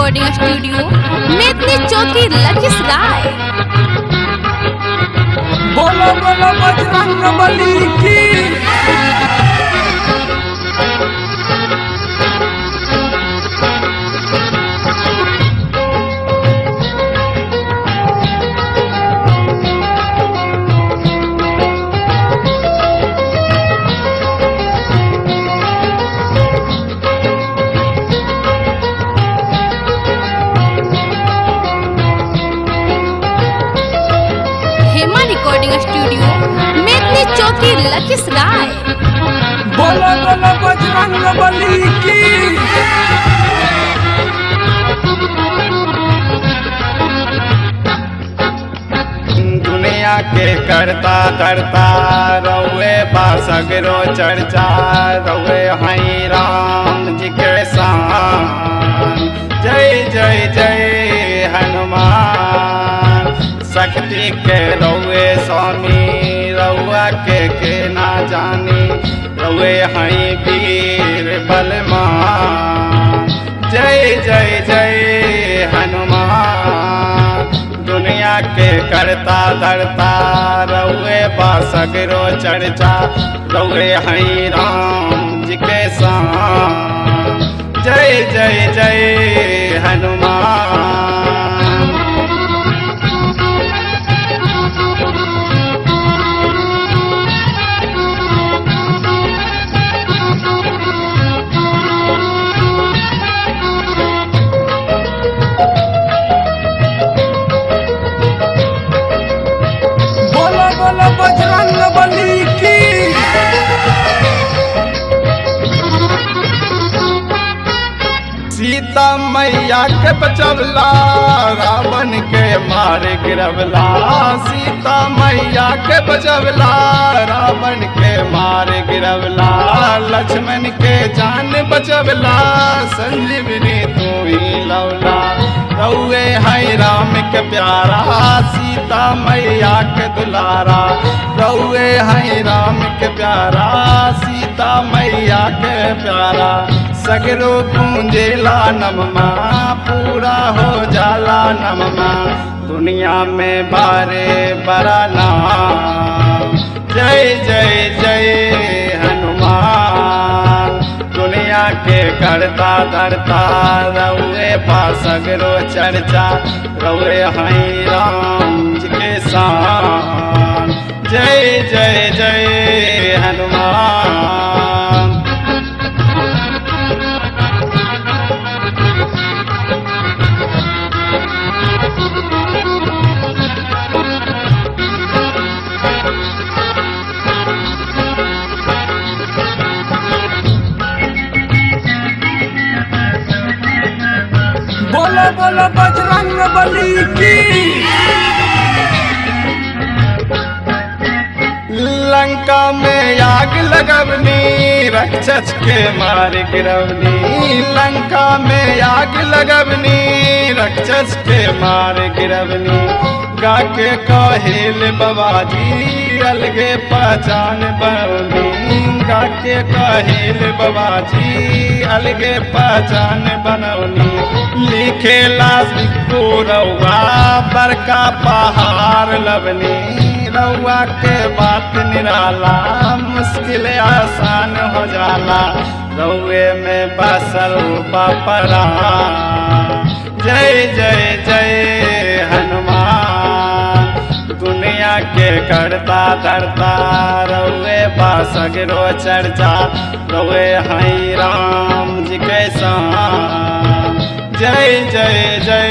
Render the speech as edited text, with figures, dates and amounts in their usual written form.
Recording studio Medni चौकी लखीसराय। बोलो बोलो बजरंग बली की। रिकॉर्डिंग स्टूडियो मेदनी चौकी लखीसराय। बोलो बोलो बजरंग बली की। दुनिया के करता धरता रउए बासगरो चर्चा रउए हई राम जी के शान। जय जय जय हनुमान शक्ति के रउए स्वामी रउआ के ना जानी रउए हई वीर बलवान। जय जय जय हनुमान दुनिया के करता धरता रउए बासगरो चर्चा रउए हई राम जी के शान। जय जय जय हनुमान। बजरंग बली की। सीता मैया के बचवला रावण के मार गिरवला। सीता मैया के बचवला रावण के मार गिरवला। लक्ष्मण के जान बचवला संजीवनी तू ही लौला। रउए हई राम के प्यारा सीता मैया के दुलारा। रउए हई राम के प्यारा सीता मैया के प्यारा। सगरो गूंजेला नममा पूरा हो जाला नममा दुनिया में बारे बड़ा नाम। जय जय जय हनुमान दुनिया के करता धरता रउए बासगरो चर्चा रउए हई राम जी के शान। जय जय जय हनुमान। बोलो बोलो बजरंग बली की। लंका में आग लगवनी राक्षस के मार गिरवनी। लंका में आग लगवनी राक्षस के मार गिरवनी। गा के कहेल बाबाजी अलगे पहचान बनौनी। गा के कहेल बाबाजी अलगे पहचान बनौनी। लिखेला सिक्को रउआ बड़का पहाड़ लवनी। रउआ के बात निराला मुश्किल आसान हो जाला रउए में बसल बापरा। जय जय जय हनुमान दुनिया के करता धरता रउए बासगरो चर्चा रउए हई राम जी के शान। जय जय जय